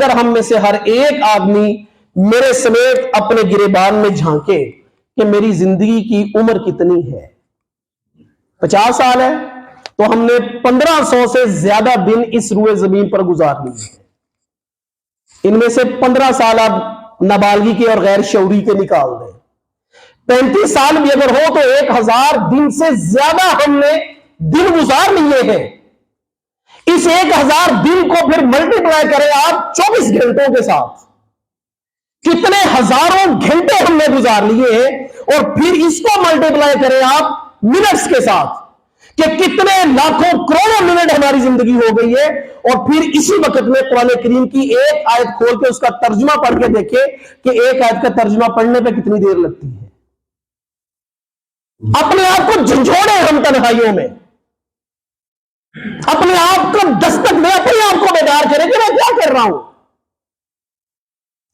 اگر ہم میں سے ہر ایک آدمی میرے سمیت اپنے گریبان میں جھانکے کہ میری زندگی کی عمر کتنی ہے، 50 سال ہے، تو ہم نے 1500 سے زیادہ دن اس روئے زمین پر گزار لیے ہیں۔ ان میں سے 15 سال آپ نابالغی کے اور غیر شعوری کے نکال دیں، 35 سال بھی اگر ہو تو 1000 دن سے زیادہ ہم نے دن گزار لیے ہیں۔ اس 1000 دن کو پھر ملٹی پلائی کریں آپ 24 گھنٹوں کے ساتھ، کتنے ہزاروں گھنٹے ہم نے گزار لیے ہیں، اور پھر اس کو ملٹی پلائی کریں آپ منٹس کے ساتھ کہ کتنے لاکھوں کروڑوں منٹ ہماری زندگی ہو گئی ہے، اور پھر اسی وقت میں قرآن کریم کی ایک آیت کھول کے اس کا ترجمہ پڑھ کے دیکھیں کہ ایک آیت کا ترجمہ پڑھنے پہ کتنی دیر لگتی ہے۔ اپنے آپ کو جھنجھوڑیں ہم تنہائیوں میں، اپنے آپ کو دستک دیں، اپنے آپ کو بیدار کریں کہ میں کیا کر رہا ہوں۔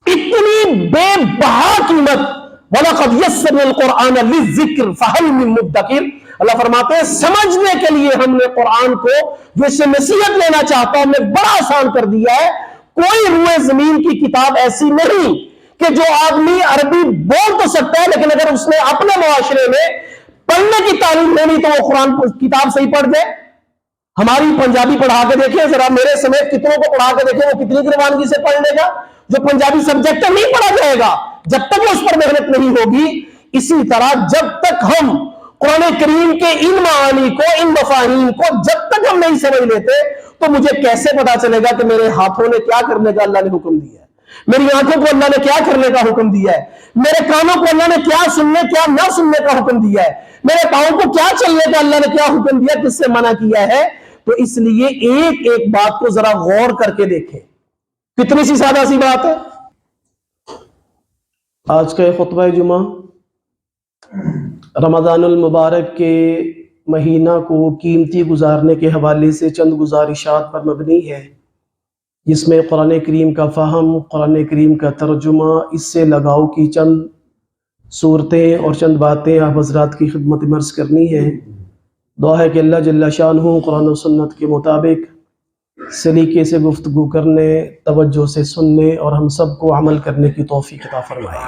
اتنی بے بہا قیمت، وَلَقَدْ يَسَّرْنَا الْقُرْآنَ لِلذِّكْرِ فَهَلْ مِن مُدَّكِرٍ، اللہ فرماتے ہیں سمجھنے کے لیے ہم نے قرآن کو، جو اس سے نصیحت لینا چاہتا ہم نے بڑا آسان کر دیا ہے۔ کوئی روئے زمین کی کتاب ایسی نہیں کہ جو آدمی عربی بول تو سکتا ہے لیکن اگر اس نے اپنے معاشرے میں پڑھنے کی تعلیم لینی تو وہ قرآن کتاب صحیح پڑھ دے۔ ہماری پنجابی پڑھا کے دیکھیں ذرا، میرے سمیت کتنوں کو پڑھا کے دیکھیں وہ کتنی روانگی سے پڑھ لے گا۔ جو پنجابی سبجیکٹ نہیں پڑھا جائے گا جب تک وہ اس پر محنت نہیں ہوگی، اسی طرح جب تک ہم قرآن کریم کے ان معانی کو، ان مفاہیم کو جب تک ہم نہیں سمجھ لیتے تو مجھے کیسے پتا چلے گا کہ میرے ہاتھوں نے کیا کرنے کا اللہ نے حکم دیا ہے، میری آنکھوں کو اللہ نے کیا کرنے کا حکم دیا ہے، میرے کانوں کو اللہ نے کیا سننے کیا نہ سننے کا حکم دیا ہے، میرے پاؤں کو کیا چلنے کا اللہ نے کیا حکم دیا، کس سے منع کیا ہے۔ تو اس لیے ایک ایک بات کو ذرا غور کر کے دیکھیں، کتنی سی سادہ سی بات ہے۔ آج کا خطبہ جمعہ رمضان المبارک کے مہینہ کو قیمتی گزارنے کے حوالے سے چند گزارشات پر مبنی ہے، جس میں قرآن کریم کا فہم، قرآن کریم کا ترجمہ، اس سے لگاؤ کی چند صورتیں اور چند باتیں آپ حضرات کی خدمت میں عرض کرنی ہے۔ دعا ہے کہ اللہ جل شانہ قرآن و سنت کے مطابق سلیقے سے گفتگو کرنے، توجہ سے سننے اور ہم سب کو عمل کرنے کی توفیق عطا فرمائے۔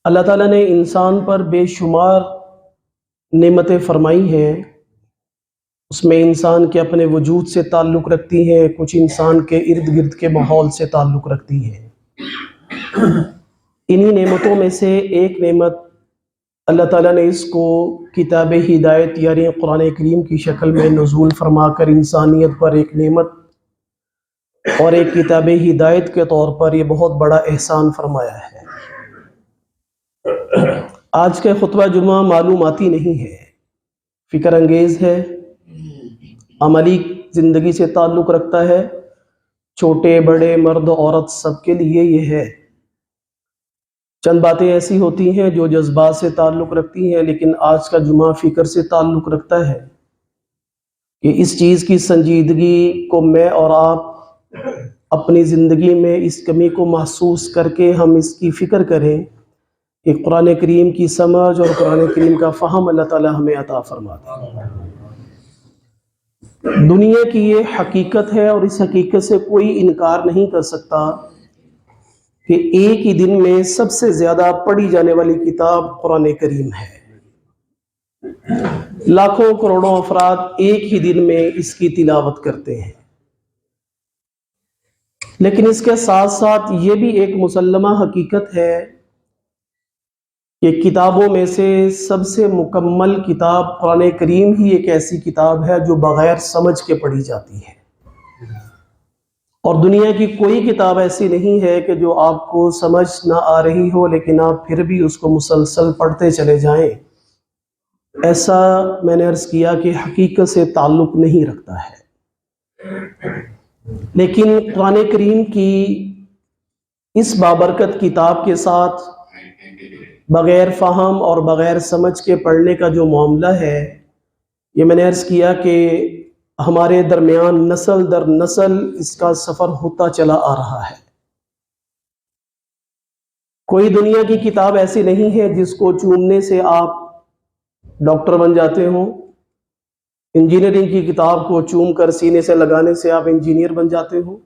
اللہ تعالیٰ نے انسان پر بے شمار نعمتیں فرمائی ہیں، اس میں انسان کے اپنے وجود سے تعلق رکھتی ہیں، کچھ انسان کے ارد گرد کے ماحول سے تعلق رکھتی ہیں۔ انہی نعمتوں میں سے ایک نعمت اللہ تعالیٰ نے اس کو کتاب ہدایت یعنی قرآن کریم کی شکل میں نزول فرما کر انسانیت پر ایک نعمت اور ایک کتاب ہدایت کے طور پر یہ بہت بڑا احسان فرمایا ہے۔ آج کا خطبہ جمعہ معلوماتی نہیں ہے، فکر انگیز ہے، عملی زندگی سے تعلق رکھتا ہے، چھوٹے بڑے مرد عورت سب کے لیے یہ ہے۔ چند باتیں ایسی ہوتی ہیں جو جذبات سے تعلق رکھتی ہیں، لیکن آج کا جمعہ فکر سے تعلق رکھتا ہے کہ اس چیز کی سنجیدگی کو میں اور آپ اپنی زندگی میں اس کمی کو محسوس کر کے ہم اس کی فکر کریں کہ قرآن کریم کی سمجھ اور قرآن کریم کا فہم اللہ تعالیٰ ہمیں عطا فرماتا ہے۔ دنیا کی یہ حقیقت ہے اور اس حقیقت سے کوئی انکار نہیں کر سکتا کہ ایک ہی دن میں سب سے زیادہ پڑھی جانے والی کتاب قرآن کریم ہے۔ لاکھوں کروڑوں افراد ایک ہی دن میں اس کی تلاوت کرتے ہیں، لیکن اس کے ساتھ ساتھ یہ بھی ایک مسلمہ حقیقت ہے کہ کتابوں میں سے سب سے مکمل کتاب قرآن کریم ہی ایک ایسی کتاب ہے جو بغیر سمجھ کے پڑھی جاتی ہے، اور دنیا کی کوئی کتاب ایسی نہیں ہے کہ جو آپ کو سمجھ نہ آ رہی ہو لیکن آپ پھر بھی اس کو مسلسل پڑھتے چلے جائیں۔ ایسا میں نے عرض کیا کہ حقیقت سے تعلق نہیں رکھتا ہے، لیکن قرآن کریم کی اس بابرکت کتاب کے ساتھ بغیر فہم اور بغیر سمجھ کے پڑھنے کا جو معاملہ ہے، یہ میں نے عرض کیا کہ ہمارے درمیان نسل در نسل اس کا سفر ہوتا چلا آ رہا ہے۔ کوئی دنیا کی کتاب ایسی نہیں ہے جس کو چومنے سے آپ ڈاکٹر بن جاتے ہوں، انجینئرنگ کی کتاب کو چوم کر سینے سے لگانے سے آپ انجینئر بن جاتے ہو؟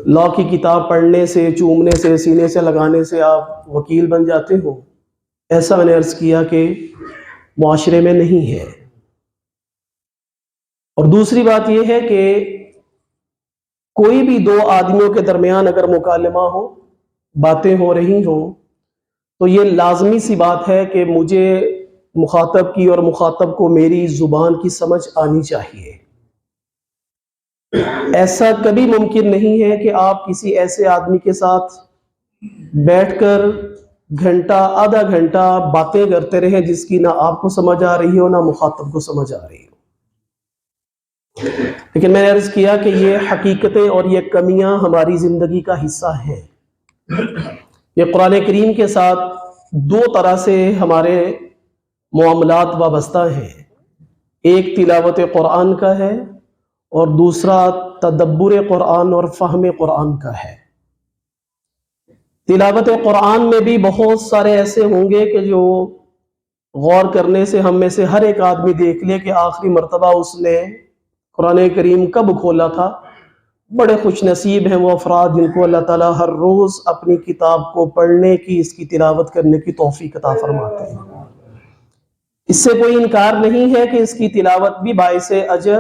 لا کی کتاب پڑھنے سے، چومنے سے، سینے سے لگانے سے آپ وکیل بن جاتے ہو؟ ایسا میں نے عرض کیا کہ معاشرے میں نہیں ہے۔ اور دوسری بات یہ ہے کہ کوئی بھی دو آدمیوں کے درمیان اگر مکالمہ ہو، باتیں ہو رہی ہوں، تو یہ لازمی سی بات ہے کہ مجھے مخاطب کی اور مخاطب کو میری زبان کی سمجھ آنی چاہیے۔ ایسا کبھی ممکن نہیں ہے کہ آپ کسی ایسے آدمی کے ساتھ بیٹھ کر گھنٹہ آدھا گھنٹہ باتیں کرتے رہیں جس کی نہ آپ کو سمجھ آ رہی ہو نہ مخاطب کو سمجھ آ رہی ہو۔ لیکن میں نے عرض کیا کہ یہ حقیقتیں اور یہ کمیاں ہماری زندگی کا حصہ ہیں۔ یہ قرآن کریم کے ساتھ دو طرح سے ہمارے معاملات وابستہ ہیں، ایک تلاوت قرآن کا ہے اور دوسرا تدبر قرآن اور فہم قرآن کا ہے۔ تلاوت قرآن میں بھی بہت سارے ایسے ہوں گے کہ جو غور کرنے سے ہم میں سے ہر ایک آدمی دیکھ لے کہ آخری مرتبہ اس نے قرآن کریم کب کھولا تھا۔ بڑے خوش نصیب ہیں وہ افراد جن کو اللہ تعالیٰ ہر روز اپنی کتاب کو پڑھنے کی، اس کی تلاوت کرنے کی توفیق عطا فرماتے ہیں۔ اس سے کوئی انکار نہیں ہے کہ اس کی تلاوت بھی باعث اجر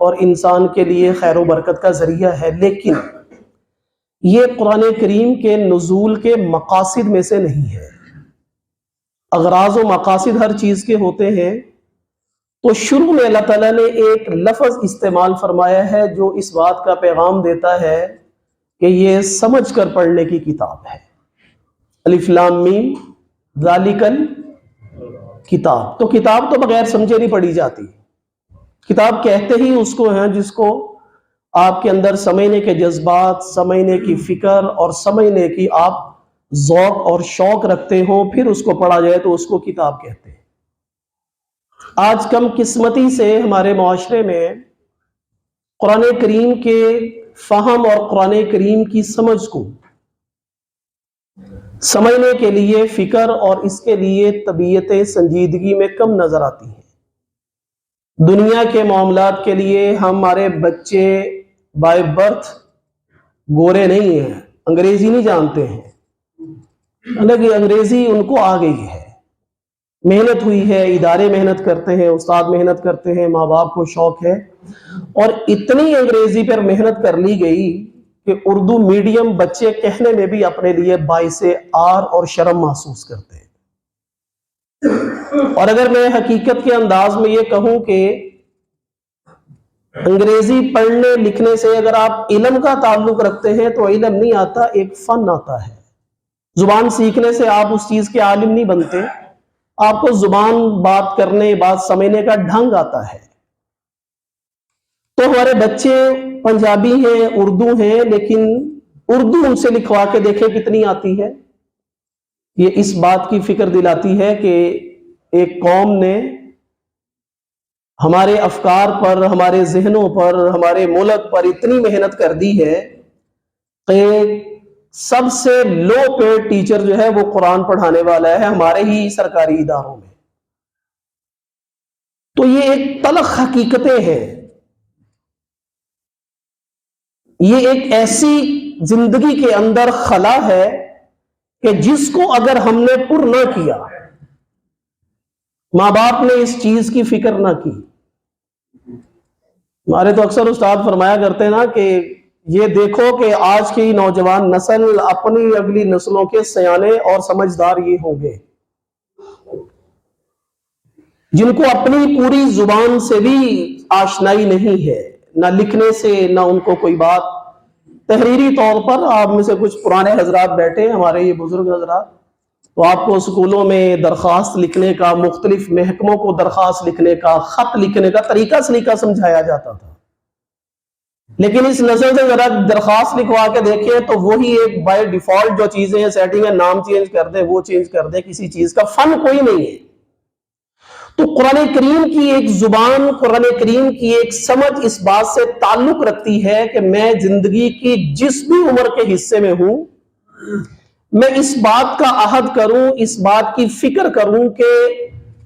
اور انسان کے لیے خیر و برکت کا ذریعہ ہے، لیکن یہ قرآن کریم کے نزول کے مقاصد میں سے نہیں ہے۔ اغراض و مقاصد ہر چیز کے ہوتے ہیں، تو شروع میں اللہ تعالیٰ نے ایک لفظ استعمال فرمایا ہے جو اس بات کا پیغام دیتا ہے کہ یہ سمجھ کر پڑھنے کی کتاب ہے۔ الف لام میم ذالک الکتاب، تو کتاب تو بغیر سمجھے نہیں پڑھی جاتی۔ کتاب کہتے ہی اس کو ہیں جس کو آپ کے اندر سمجھنے کے جذبات، سمجھنے کی فکر اور سمجھنے کی آپ ذوق اور شوق رکھتے ہوں، پھر اس کو پڑھا جائے تو اس کو کتاب کہتے ہیں۔ آج کم قسمتی سے ہمارے معاشرے میں قرآن کریم کے فہم اور قرآن کریم کی سمجھ کو سمجھنے کے لیے فکر اور اس کے لیے طبیعت سنجیدگی میں کم نظر آتی ہے۔ دنیا کے معاملات کے لیے ہمارے بچے بائی برتھ گورے نہیں ہیں، انگریزی نہیں جانتے ہیں، حالانکہ انگریزی ان کو آ گئی ہے، محنت ہوئی ہے، ادارے محنت کرتے ہیں، استاد محنت کرتے ہیں، ماں باپ کو شوق ہے، اور اتنی انگریزی پر محنت کر لی گئی کہ اردو میڈیم بچے کہنے میں بھی اپنے لیے باعث عار اور شرم محسوس کرتے ہیں۔ اور اگر میں حقیقت کے انداز میں یہ کہوں کہ انگریزی پڑھنے لکھنے سے اگر آپ علم کا تعلق رکھتے ہیں تو علم نہیں آتا، ایک فن آتا ہے۔ زبان سیکھنے سے آپ اس چیز کے عالم نہیں بنتے، آپ کو زبان بات کرنے، بات سمجھنے کا ڈھنگ آتا ہے۔ تو ہمارے بچے پنجابی ہیں، اردو ہیں، لیکن اردو ان سے لکھوا کے دیکھیں کتنی آتی ہے۔ یہ اس بات کی فکر دلاتی ہے کہ ایک قوم نے ہمارے افکار پر، ہمارے ذہنوں پر، ہمارے ملک پر اتنی محنت کر دی ہے کہ سب سے لو پیڈ ٹیچر جو ہے وہ قرآن پڑھانے والا ہے ہمارے ہی سرکاری اداروں میں۔ تو یہ ایک تلخ حقیقتیں ہیں، یہ ایک ایسی زندگی کے اندر خلا ہے کہ جس کو اگر ہم نے پر نہ کیا، ماں باپ نے اس چیز کی فکر نہ کی۔ ہمارے تو اکثر استاد فرمایا کرتے ہیں نا کہ یہ دیکھو کہ آج کی نوجوان نسل اپنی اگلی نسلوں کے سیانے اور سمجھدار یہ ہوں گے جن کو اپنی پوری زبان سے بھی آشنائی نہیں ہے، نہ لکھنے سے، نہ ان کو کوئی بات تحریری طور پر۔ آپ میں سے کچھ پرانے حضرات بیٹھے، ہمارے یہ بزرگ حضرات، تو آپ کو اسکولوں میں درخواست لکھنے کا، مختلف محکموں کو درخواست لکھنے کا، خط لکھنے کا طریقہ سلیقہ سمجھایا جاتا تھا، لیکن اس نظر سے ذرا درخواست لکھوا کے دیکھیں تو وہی ایک بائی ڈیفالٹ جو چیزیں ہیں، سیٹنگ ہے، نام چینج کر دیں، وہ چینج کر دیں، کسی چیز کا فن کوئی نہیں ہے۔ تو قرآن کریم کی ایک زبان، قرآن کریم کی ایک سمجھ اس بات سے تعلق رکھتی ہے کہ میں زندگی کی جس بھی عمر کے حصے میں ہوں، میں اس بات کا عہد کروں، اس بات کی فکر کروں کہ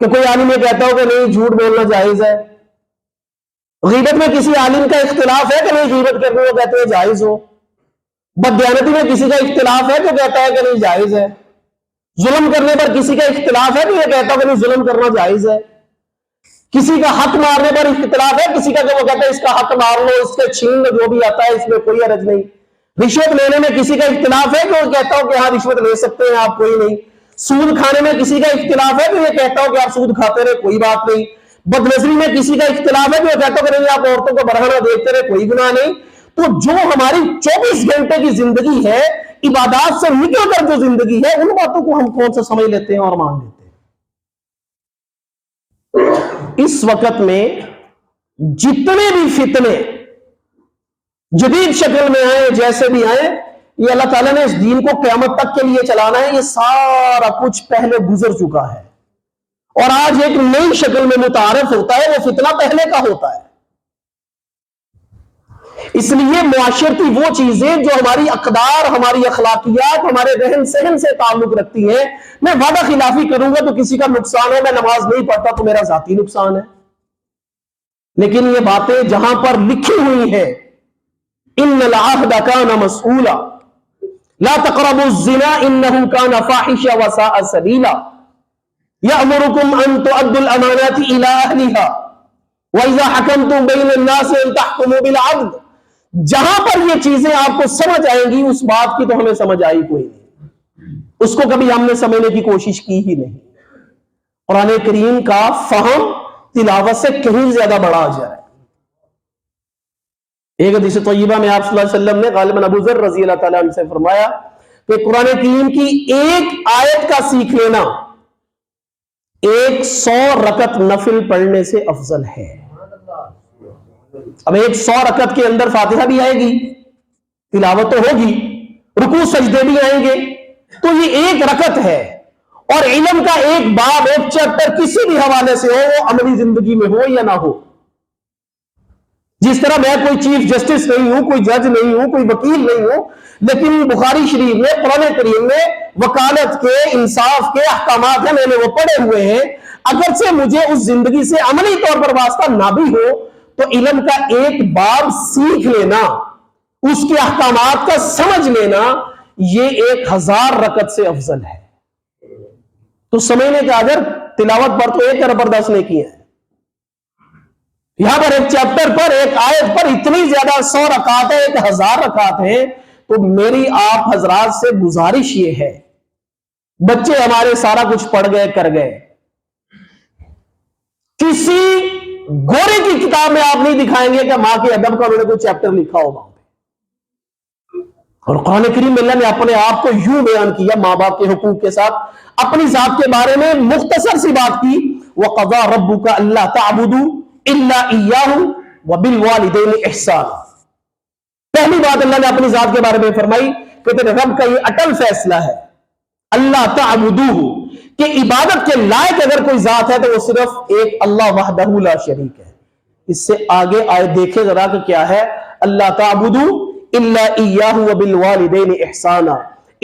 کہ کوئی عالم یہ کہتا ہو کہ نہیں جھوٹ بولنا جائز ہے. غیبت میں کسی عالم کا اختلاف ہے کہ نہیں غیبت کرنے وہ کہتے ہیں جائز ہو. بددیانتی میں کسی کا اختلاف ہے تو کہتا ہے کہ نہیں جائز ہے. ظلم کرنے پر کسی کا اختلاف ہے تو یہ کہتا ہے کہ نہیں ظلم کرنا جائز ہے. کسی کا حق مارنے پر اختلاف ہے, کسی کا کہ وہ کہتا ہے اس کا حق مار لو, اس کے چھین لو, جو بھی آتا ہے اس میں کوئی حرج نہیں. رشوت لینے میں کسی کا اختلاف ہے کہ وہ کہتا ہو کہ ہاں رشوت لے سکتے ہیں آپ, کوئی نہیں. سود کھانے میں کسی کا اختلاف ہے تو یہ کہتا ہو کہ آپ سود کھاتے رہے, کوئی بات نہیں. بدنظری میں کسی کا اختلاف ہے تو یہ کہتا ہو کہ نہیں آپ عورتوں کو برہنہ دیکھتے رہے, کوئی گناہ نہیں. تو جو ہماری 24 گھنٹے کی زندگی ہے, عبادات سے نکل کر جو زندگی ہے, ان باتوں کو ہم کون سے سمجھ لیتے ہیں اور مان لیتے ہیں. اس وقت میں جتنے بھی فتنے جدید شکل میں آئے, جیسے بھی آئے, یہ اللہ تعالیٰ نے اس دین کو قیامت تک کے لیے چلانا ہے. یہ سارا کچھ پہلے گزر چکا ہے اور آج ایک نئی شکل میں متعارف ہوتا ہے. وہ فتنہ پہلے کا ہوتا ہے. اس لیے معاشرتی وہ چیزیں جو ہماری اقدار, ہماری اخلاقیات, ہمارے رہن سہن سے تعلق رکھتی ہیں, میں وعدہ خلافی کروں گا تو کسی کا نقصان ہے, میں نماز نہیں پڑھتا تو میرا ذاتی نقصان ہے. لیکن یہ باتیں جہاں پر لکھی ہوئی ہیں, ان العہد کان مسئولا لا تقربوا الزنا انه كان فاحشا وساء سبیلا یأمرکم ان تؤدوا الامانات الى اہلها واذا حکمتم بین الناس ان تحکموا بالعدل. جہاں پر یہ چیزیں آپ کو سمجھ آئیں گی, اس بات کی تو ہمیں سمجھ آئی کوئی نہیں, اس کو کبھی ہم نے سمجھنے کی کوشش کی ہی نہیں. قرآن کریم کا فہم تلاوت سے کہیں زیادہ بڑا اجر ہے. ایک حدیث طیبہ میں آپ صلی اللہ علیہ وسلم نے غالباً ابو ذر رضی اللہ تعالیٰ عنہ سے فرمایا کہ قرآن کریم کی ایک آیت کا سیکھ لینا 100 رکعت نفل پڑھنے سے افضل ہے. اب 100 رکعت کے اندر فاتحہ بھی آئے گی, تلاوت تو ہوگی, رکوع سجدے بھی آئیں گے, تو یہ ایک رکعت ہے. اور علم کا ایک باب, ایک چیپٹر کسی بھی حوالے سے ہو, وہ عملی زندگی میں ہو یا نہ ہو. جس طرح میں کوئی چیف جسٹس نہیں ہوں, کوئی جج نہیں ہوں, کوئی وکیل نہیں ہوں, لیکن بخاری شریف میں, قرآن کریم میں وکالت کے, انصاف کے احکامات ہیں, میں نے وہ پڑھے ہوئے ہیں. اگرچہ مجھے اس زندگی سے عملی طور پر واسطہ نہ بھی ہو, تو علم کا ایک باب سیکھ لینا, اس کے احکامات کا سمجھ لینا, یہ 1000 رکعت سے افضل ہے. تو سمجھنے کا اگر تلاوت پر تو 1 ارب 10 نے کی ہے, یہاں پر ایک چیپٹر پر, ایک آیت پر اتنی زیادہ 100 رکعت ہے, 1000 رکعت ہے. تو میری آپ حضرات سے گزارش یہ ہے, بچے ہمارے سارا کچھ پڑھ گئے, کر گئے, کسی گورے کی کتاب میں آپ نہیں دکھائیں گے کہ ماں کے ادب کا انہوں نے کوئی چیپٹر لکھا ہوگا. اور قرآن کریم میں اللہ نے اپنے آپ کو یوں بیان کیا, ماں باپ کے حقوق کے ساتھ, اپنی ذات کے بارے میں مختصر سی بات کی, وَقَضَى رَبُّكَ أَلَّا تَعْبُدُوا إِلَّا إِيَّاهُ وَبِالْوَالِدَيْنِ إِحْسَانًا. پہلی بات اللہ نے اپنی ذات کے بارے میں فرمائی کہ تیرے رب کا یہ اٹل فیصلہ ہے, اللہ تعبدوہ, کہ عبادت کے لائق اگر کوئی ذات ہے تو وہ صرف ایک اللہ وحدہ لا شریک ہے. اس سے آگے آئے دیکھے ذرا کہ کیا ہے, اللہ تعبدوا الا ایاہ وبالوالدین احسانا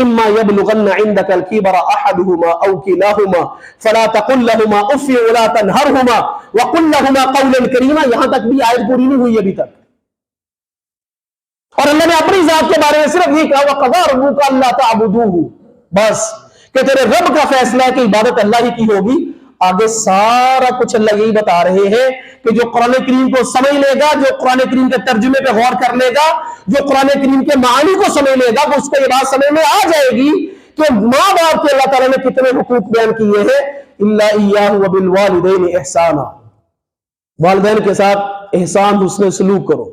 اما یبلغن عندک الکبر احدہما او کلاہما فلا تقل لہما اف ولا تنہرہما وقل لہما قولا کریما. یہاں تک بھی آیت پوری نہیں ہوئی ابھی تک, اور اللہ نے اپنی ذات کے بارے میں صرف یہ کہا وَقَضَى رَبُّكَ أَلَّا تَعْبُدُوهُ, بس کہ تیرے رب کا فیصلہ ہے کہ عبادت اللہ ہی کی ہوگی. آگے سارا کچھ اللہ یہی بتا رہے ہیں کہ جو قرآن کریم کو سمجھ لے گا, جو قرآن کریم کے ترجمے پہ غور کر لے گا, جو قرآن کریم کے معانی کو سمجھ لے گا, وہ اس کو یہ بات سمجھ میں آ جائے گی کہ ماں باپ کے اللہ تعالیٰ نے کتنے حقوق بیان کیے ہیں. إِلَّا إِيَّاهُ وَبِالْوَالِدَيْنِ إِحْسَانًا, والدین کے ساتھ احسان حسن سلوک کرو.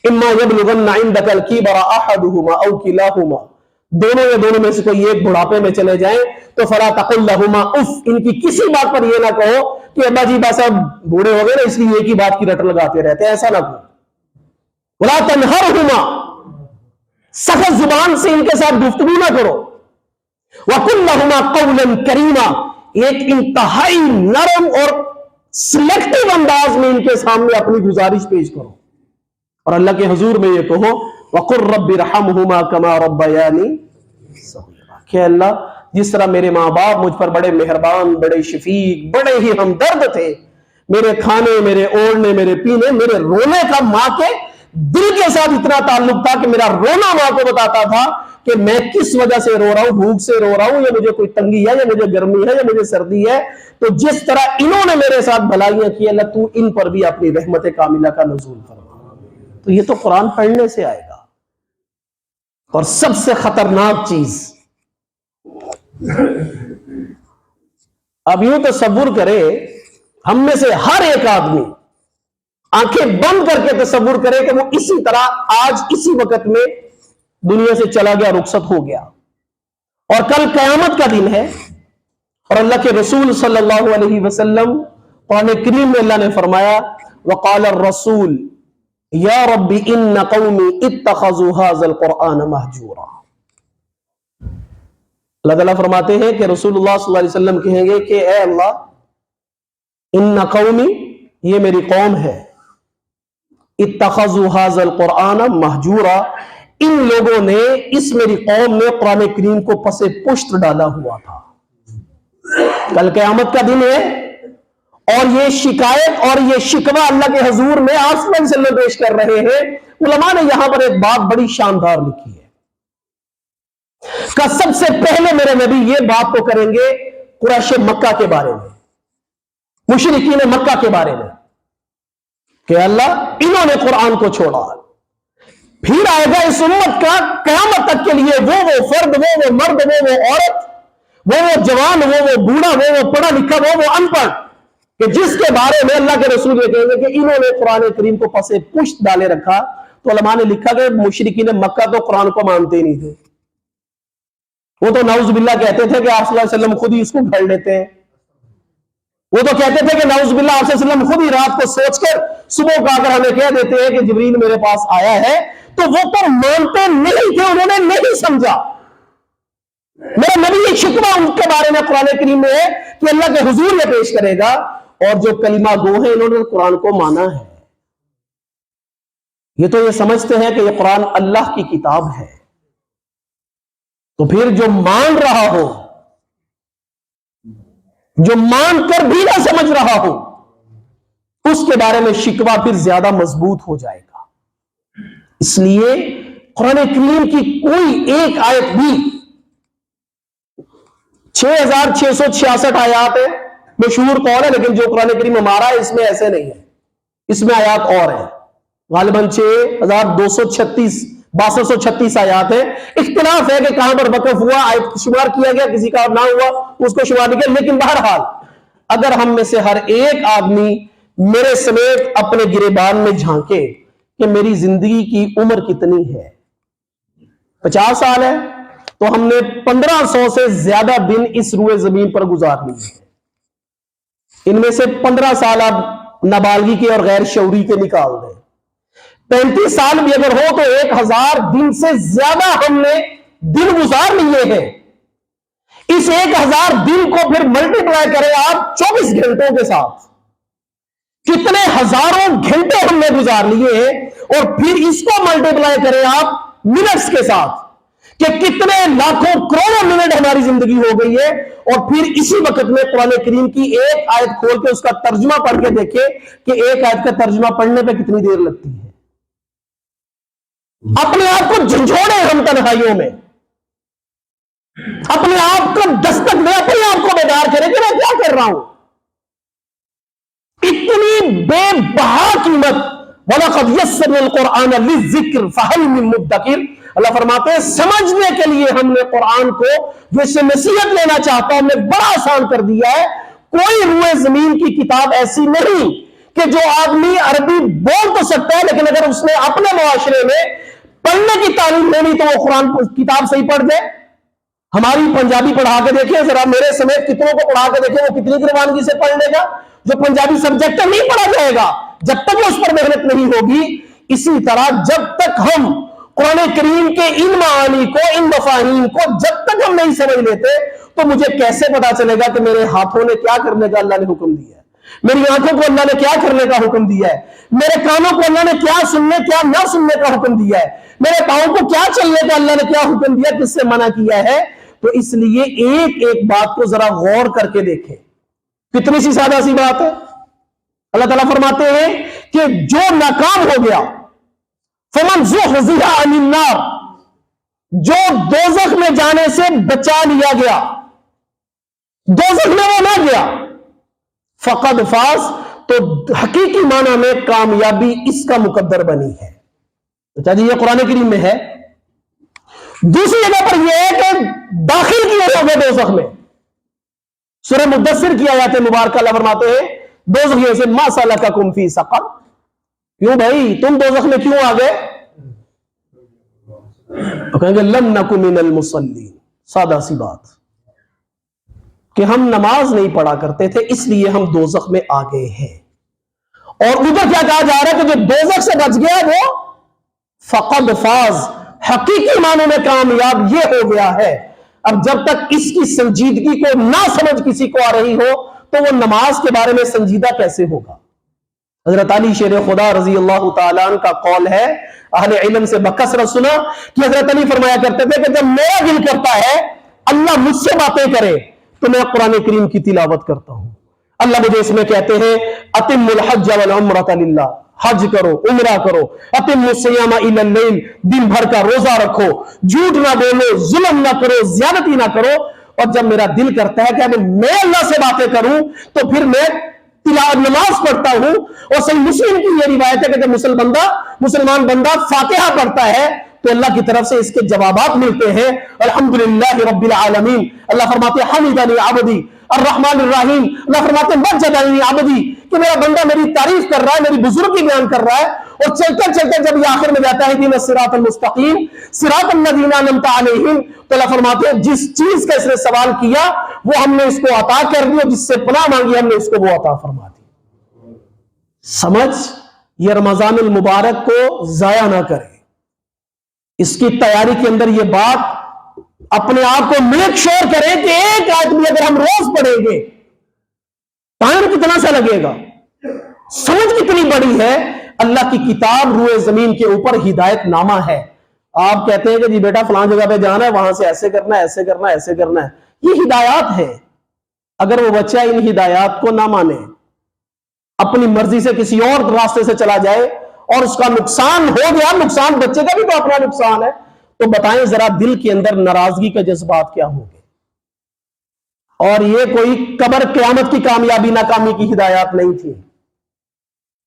اما یبلغن عندک الکبر احدہما او کلاہما, دونوں یا دونوں میں سے کوئی ایک بڑھاپے میں چلے جائیں تو فلا تقل لہما اف, ان کی کسی بات پر یہ نہ کہو کہ ابا جی بس اب بوڑھے ہو گئے نا اس لیے ایک ہی بات کی رٹ لگاتے رہتے ہیں, ایسا نہ کہو. ولا تنہرہما, سخت زبان سے ان کے ساتھ گفتگو نہ کرو. وقل لہما قولا کریما, ایک انتہائی نرم اور سلیکٹو انداز میں ان کے سامنے اپنی گزارش پیش کرو. اور اللہ کے حضور میں یہ کہو وَقُلْ رَبِّ رَحَمْهُمَا كَمَا رَبَّيَانِي صَغِيرًا, کہ اللہ جس طرح میرے ماں باپ مجھ پر بڑے مہربان، بڑے شفیق، بڑے ہی ہمدرد تھے، میرے کھانے، میرے اوڑھنے، میرے پینے، میرے رونے کا ماں کے دل کے ساتھ اتنا تعلق تھا کہ میرا رونا ماں کو بتاتا تھا کہ میں کس وجہ سے رو رہا ہوں، بھوک سے رو رہا ہوں، یا مجھے کوئی تنگی ہے، یا مجھے گرمی ہے، یا مجھے سردی ہے۔ تو جس طرح انہوں نے میرے ساتھ بھلائیاں کی، اللہ تو ان پر بھی اپنی رحمت کاملہ کا نزول فرما۔ تو یہ تو قرآن پڑھنے سے آئے گا۔ اور سب سے خطرناک چیز، اب یوں تصور کرے، ہم میں سے ہر ایک آدمی آنکھیں بند کر کے تصور کرے کہ وہ اسی طرح آج اسی وقت میں دنیا سے چلا گیا، رخصت ہو گیا، اور کل قیامت کا دن ہے، اور اللہ کے رسول صلی اللہ علیہ وسلم قرآن کریم میں اللہ نے فرمایا وقال الرسول یا رب ان قومی اتخذوا هذا القرآن مہجورا۔ اللہ تعالیٰ فرماتے ہیں کہ رسول اللہ صلی اللہ علیہ وسلم کہیں گے کہ اے اللہ، ان قومی، یہ میری قوم ہے، اتخذوا هذا القرآن مہجورا، ان لوگوں نے، اس میری قوم نے قرآن کریم کو پس پشت ڈالا ہوا تھا۔ کل قیامت کا دن ہے، اور یہ شکایت اور یہ شکوہ اللہ کے حضور میں آپ صلی اللہ علیہ وسلم پیش کر رہے ہیں۔ علماء نے یہاں پر ایک بات بڑی شاندار لکھی ہے کہ سب سے پہلے میرے نبی یہ بات تو کریں گے قریش مکہ کے بارے میں، مشرکین مکہ کے بارے میں، کہ اللہ انہوں نے قرآن کو چھوڑا۔ پھر آئے گا اس امت کا قیامت تک کے لیے وہ فرد، وہ مرد، وہ عورت، وہ جوان، وہ بوڑھا، وہ پڑھا لکھا، وہ ان پڑھ، کہ جس کے بارے میں اللہ کے رسول یہ کہیں گے کہ انہوں نے قرآن کریم کو پس پشت ڈالے رکھا۔ تو علماء نے لکھا کہ مشرکین مکہ تو قرآن کو مانتے ہی نہیں تھے، وہ تو نعوذ باللہ کہتے تھے کہ آپ صلی اللہ علیہ وسلم خود ہی اس کو گھڑ لیتے ہیں، وہ تو کہتے تھے کہ نعوذ باللہ آپ صلی اللہ علیہ وسلم خود ہی رات کو سوچ کر صبح کو آ کر ہمیں کہہ دیتے ہیں کہ جبریل میرے پاس آیا ہے۔ تو وہ تو مانتے نہیں تھے، انہوں نے نہیں سمجھا۔ میرا نبی یہ شکوہ ان کے بارے میں قرآن کریم میں ہے کہ اللہ کے حضور یہ پیش کرے گا، اور جو کلمہ گو ہیں انہوں نے قرآن کو مانا ہے، یہ تو یہ سمجھتے ہیں کہ یہ قرآن اللہ کی کتاب ہے۔ تو پھر جو مان رہا ہو، جو مان کر بھی نہ سمجھ رہا ہو، اس کے بارے میں شکوہ پھر زیادہ مضبوط ہو جائے گا۔ اس لیے قرآن کریم کی کوئی ایک آیت بھی، 6666 آیات ہے، مشہور قول ہے، لیکن جو قرآن کریم ہمارا ہے اس میں ایسے نہیں ہے، اس میں آیات اور ہیں، غالباً 6236 6236 آیات ہے۔ اختلاف ہے کہ کہاں پر وقف ہوا، آیت شمار کیا گیا، کسی کا نہ ہوا اس کو شمار نہیں کیا، لیکن بہرحال اگر ہم میں سے ہر ایک آدمی میرے سمیت اپنے گریبان میں جھانکے کہ میری زندگی کی عمر کتنی ہے، 50 سال ہے، تو ہم نے 1500 سے زیادہ دن اس روئے زمین پر گزار لیے ہیں۔ ان میں سے 15 سال آپ نابالغی کے اور غیر شعوری کے نکال دیں، 35 سال بھی اگر ہو تو 1000 دن سے زیادہ ہم نے دن گزار لیے ہیں۔ اس 1000 دن کو پھر ملٹی پلائی کریں آپ 24 گھنٹوں کے ساتھ، کتنے ہزاروں گھنٹے ہم نے گزار لیے ہیں، اور پھر اس کو ملٹی پلائی کریں آپ منٹس کے ساتھ کہ کتنے لاکھوں کروڑوں منٹ ہماری زندگی ہو گئی ہے، اور پھر اسی وقت میں قرآن کریم کی ایک آیت کھول کے اس کا ترجمہ پڑھ کے دیکھیں کہ ایک آیت کا ترجمہ پڑھنے پہ کتنی دیر لگتی ہے۔ اپنے آپ کو جھنجھوڑیں ہم تنہائیوں میں، اپنے آپ کو دستک دیں، اپنے آپ کو بیدار کریں کہ میں کیا کر رہا ہوں۔ اتنی بے بہا قیمت، وَلَقَدْ يَسَّرْنَا الْقُرْآنَ لِلذِّكْرِ فَهَلْ مِن مُدَّكِرٍ، اللہ فرماتے ہیں سمجھنے کے لیے ہم نے قرآن کو، جو اس سے نصیحت لینا چاہتا ہم نے بڑا آسان کر دیا ہے۔ کوئی روئے زمین کی کتاب ایسی نہیں کہ جو آدمی عربی بول تو سکتا ہے، لیکن اگر اس نے اپنے معاشرے میں پڑھنے کی تعلیم لینی تو وہ قرآن کتاب صحیح پڑھ دے۔ ہماری پنجابی پڑھا کے دیکھیں ذرا، میرے سمیت کتنوں کو پڑھا کے دیکھیں، وہ کتنی روانگی سے پڑھ لے گا؟ جو پنجابی سبجیکٹ نہیں پڑھا جائے گا جب تک وہ اس پر محنت نہیں ہوگی۔ اسی طرح جب تک ہم قرآن کریم کے ان معانی کو، ان مفاہیم کو جب تک ہم نہیں سمجھ لیتے، تو مجھے کیسے پتا چلے گا کہ میرے ہاتھوں نے کیا کرنے کا اللہ نے حکم دیا ہے، میری آنکھوں کو اللہ نے کیا کرنے کا حکم دیا ہے، میرے کانوں کو اللہ نے کیا سننے کیا نہ سننے کا حکم دیا ہے، میرے پاؤں کو کیا چلنے کا اللہ نے کیا حکم دیا، کس سے منع کیا ہے۔ تو اس لیے ایک ایک بات کو ذرا غور کر کے دیکھیں. کتنی سی سادہ سی بات ہے. اللہ تعالیٰ فرماتے ہیں کہ جو ناکام ہو گیا فمن زحزح عن النار، جو دوزخ میں جانے سے بچا لیا گیا، دوزخ میں وہ نہ گیا، فقد فاز، تو حقیقی معنی میں کامیابی اس کا مقدر بنی ہے. اچھا جی، یہ قرآن کریم میں ہے. دوسری جگہ پر یہ ہے کہ داخل کیے ہو گئے دوزخ میں. سورہ مدثر کی آیات مبارکہ اللہ فرماتے ہیں دوزخیوں سے ما سلککم فی سقر، کیوں بھائی تم دوزخ میں کیوں آ گئے؟ تو کہیں گے لم نک من المصلین. سادہ سی بات کہ ہم نماز نہیں پڑھا کرتے تھے اس لیے ہم دوزخ میں آ گئے ہیں. اور ادھر کیا کہا جا رہا ہے کہ جو دوزخ سے بچ گیا وہ فقد فاز، حقیقی معنوں میں کامیاب یہ ہو گیا ہے. اب جب تک اس کی سنجیدگی کو نہ سمجھ کسی کو آ رہی ہو تو وہ نماز کے بارے میں سنجیدہ کیسے ہوگا؟ حضرت علی شیر خدا رضی اللہ تعالیٰ عنہ کا قول ہے، اہل علم سے بکثرت سنا کہ حضرت علی فرمایا کرتے تھے کہ جب میرا دل کرتا ہے اللہ مجھ سے باتیں کرے تو میں قرآن کریم کی تلاوت کرتا ہوں. اللہ مجھے اس میں کہتے ہیں اتم الحج والعمرۃ للہ، حج کرو، عمرہ کرو. اتم الصیام الی اللیل، دن بھر کا روزہ رکھو، جھوٹ نہ بولو، ظلم نہ کرو، زیادتی نہ کرو. اور جب میرا دل کرتا ہے کہ میں اللہ سے باتیں کروں تو پھر میں نماز پڑھتا ہوں. اور صحیح مسلم کی یہ روایت ہے کہ جب مسلمان بندہ فاتحہ پڑھتا ہے تو اللہ کی طرف سے اس کے جوابات ملتے ہیں. الحمدللہ رب العالمین، اللہ فرماتے ہیں حمدنی عبدی الرحمن الرحیم، اللہ فرماتے ہیں مجدنی عبدی، کہ میرا بندہ میری تعریف کر رہا ہے، میری بزرگی بیان کر رہا ہے. اور چلتے چلتے جب یہ آخر میں جاتا ہے اہدنا الصراط المستقیم صراط الذین انعمت علیہم، تو اللہ فرماتے ہیں جس چیز کا اس نے سوال کیا وہ ہم نے اس کو عطا کر دی، اور جس سے پناہ مانگی ہم نے اس کو وہ عطا فرما دی. سمجھ، یہ رمضان المبارک کو ضائع نہ کرے. اس کی تیاری کے اندر یہ بات اپنے آپ کو میک شور کریں کہ ایک آدمی اگر ہم روز پڑھیں گے ٹائم کتنا سا لگے گا، سمجھ کتنی بڑی ہے. اللہ کی کتاب روئے زمین کے اوپر ہدایت نامہ ہے. آپ کہتے ہیں کہ جی بیٹا فلاں جگہ پہ جانا ہے، وہاں سے ایسے کرنا ہے، ایسے کرنا ہے، ایسے کرنا ہے. یہ ہدایات ہے. اگر وہ بچہ ان ہدایات کو نہ مانے، اپنی مرضی سے کسی اور راستے سے چلا جائے اور اس کا نقصان ہو گیا، نقصان بچے کا بھی تو اپنا نقصان ہے، تو بتائیں ذرا دل کے اندر ناراضگی کا جذبات کیا ہوں گے. اور یہ کوئی قبر قیامت کی کامیابی ناکامی کی ہدایات نہیں تھی،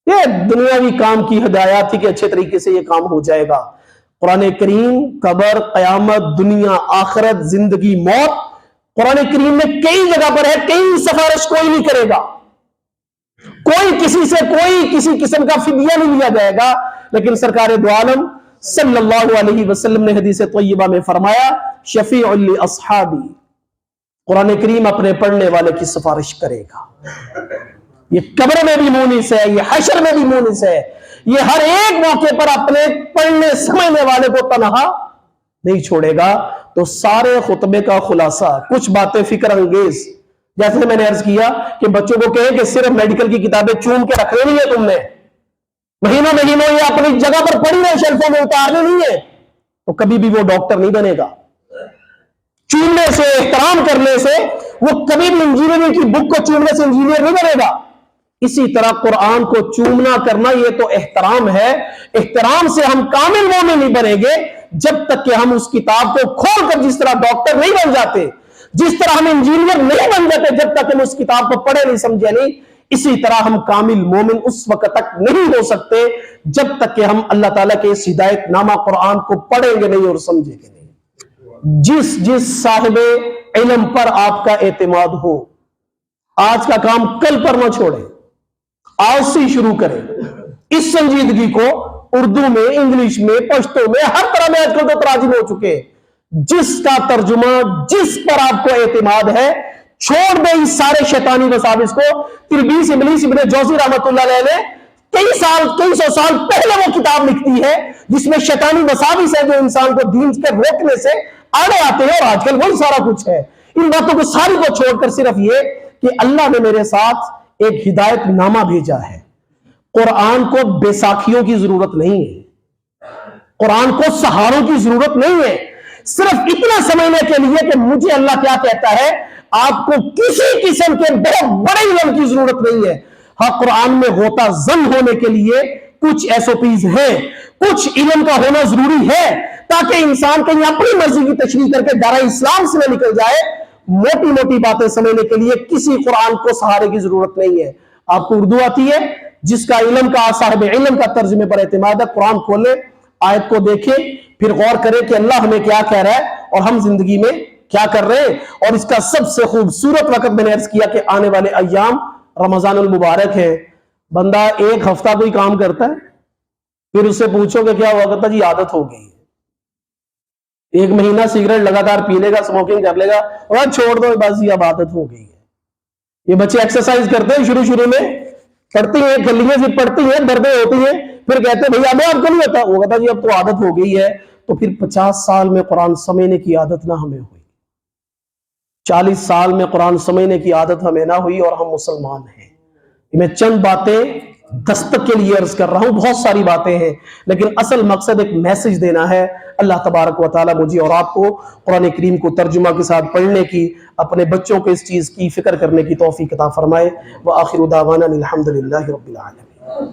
یہ دنیاوی کام کی ہدایات تھی کہ اچھے طریقے سے یہ کام ہو جائے گا. قرآن کریم قبر، قیامت، دنیا، آخرت، زندگی، موت، قرآن کریم میں کئی جگہ پر ہے. کئی سفارش کوئی نہیں کرے گا، کوئی کسی سے کوئی کسی قسم کا فدیہ نہیں لیا جائے گا. لیکن سرکار دو عالم صلی اللہ علیہ وسلم نے حدیث طیبہ میں فرمایا شفیع لاصحابی، قرآن کریم اپنے پڑھنے والے کی سفارش کرے گا. یہ قبر میں بھی مونس ہے، یہ حشر میں بھی مونس ہے. یہ ہر ایک موقع پر اپنے پڑھنے سمجھنے والے کو تنہا نہیں چھوڑے گا. تو سارے خطبے کا خلاصہ کچھ باتیں فکر انگیز، جیسے میں نے عرض کیا کہ بچوں کو کہیں کہ صرف میڈیکل کی کتابیں چوم کے رکھنے نہیں ہے، تم نے مہینوں یہ اپنی جگہ پر پڑھی ہے، شیلفوں میں اتارنے نہیں ہے، تو کبھی بھی وہ ڈاکٹر نہیں بنے گا. چومنے سے، احترام کرنے سے وہ کبھی بھی انجینئرنگ کی بک کو چومنے سے انجینئر نہیں بنے گا. اسی طرح قرآن کو چومنا کرنا یہ تو احترام ہے. احترام سے ہم کامل مومن نہیں بنیں گے جب تک کہ ہم اس کتاب کو کھول کر جس طرح ڈاکٹر نہیں بن جاتے، جس طرح ہم انجینئر نہیں بن جاتے جب تک ہم اس کتاب کو پڑھے نہیں سمجھے نہیں. اسی طرح ہم کامل مومن اس وقت تک نہیں ہو سکتے جب تک کہ ہم اللہ تعالیٰ کے اس ہدایت نامہ قرآن کو پڑھیں گے نہیں اور سمجھیں گے نہیں. جس صاحب علم پر آپ کا اعتماد ہو، آج کا کام کل پر نہ چھوڑیں، آج سے شروع کریں. اس سنجیدگی کو اردو میں، انگلش میں، پشتو میں، ہر طرح میں آج کل تو تراجم ہو چکے. جس کا ترجمہ، جس پر آپ کو اعتماد ہے، چھوڑ دیں اس سارے شیطانی وساوس کو. تلبیس ابلیس ابن جوزی رحمۃ اللہ علیہ نے کئی سو سال پہلے وہ کتاب لکھتی ہے جس میں شیطانی وساوس ہے جو انسان کو دین کے روکنے سے آڑے آتے ہیں، اور آج کل وہی سارا کچھ ہے. ان باتوں کو ساری کو چھوڑ کر صرف یہ کہ اللہ نے میرے ساتھ ایک ہدایت نامہ بھیجا ہے. قرآن کو بیساکھیوں کی ضرورت نہیں ہے، قرآن کو سہاروں کی ضرورت نہیں ہے. صرف اتنا سمجھنے کے لیے کہ مجھے اللہ کیا کہتا ہے. آپ کو کسی قسم کے بہت بڑے علم کی ضرورت نہیں ہے. ہاں قرآن میں غوطہ زن ہونے کے لیے کچھ SOPs ہیں, کچھ علم کا ہونا ضروری ہے تاکہ انسان کہیں اپنی مرضی کی تشریح کر کے دائرہ اسلام سے نہ نکل جائے. موٹی موٹی باتیں سمجھنے کے لیے کسی قرآن کو سہارے کی ضرورت نہیں ہے. آپ کو اردو آتی ہے, جس کا علم کا صاحب علم کا ترجمے پر اعتماد ہے, قرآن کھولے, آیت کو دیکھیں, پھر غور کرے کہ اللہ ہمیں کیا کہہ رہا ہے اور ہم زندگی میں کیا کر رہے ہیں. اور اس کا سب سے خوبصورت وقت میں نے عرض کیا کہ آنے والے ایام رمضان المبارک ہے. بندہ ایک ہفتہ کوئی کام کرتا ہے, پھر اس سے پوچھو کہ کیا ہوا, کرتا جی عادت ہو گئی ہے. ایک مہینہ سگریٹ لگاتار پی لے گا, اسموکنگ کر لے گا, اور چھوڑ دو بس یہ اب عادت ہو گئی ہے. یہ بچے ایکسرسائز کرتے ہیں, شروع میں پڑھتی ہیں, گلیاں سے پڑھتی ہیں, دردیں ہوتی ہیں, پھر کہتے ہیں بھئی اب آپ کو نہیں ہوتا, وہ کہتا جی اب تو عادت ہو گئی ہے. تو پھر 50 سال میں قرآن سمجھنے کی عادت نہ ہمیں ہوئی, 40 سال میں قرآن سمجھنے کی عادت ہمیں نہ ہوئی, اور ہم مسلمان ہیں. میں چند باتیں دستک کے لیے عرض کر رہا ہوں, بہت ساری باتیں ہیں, لیکن اصل مقصد ایک میسج دینا ہے. اللہ تبارک و تعالی مجھے اور آپ کو قرآن کریم کو ترجمہ کے ساتھ پڑھنے کی, اپنے بچوں کو اس چیز کی فکر کرنے کی توفیق عطا فرمائے. وآخر دعوانا الحمدللہ رب العالمین.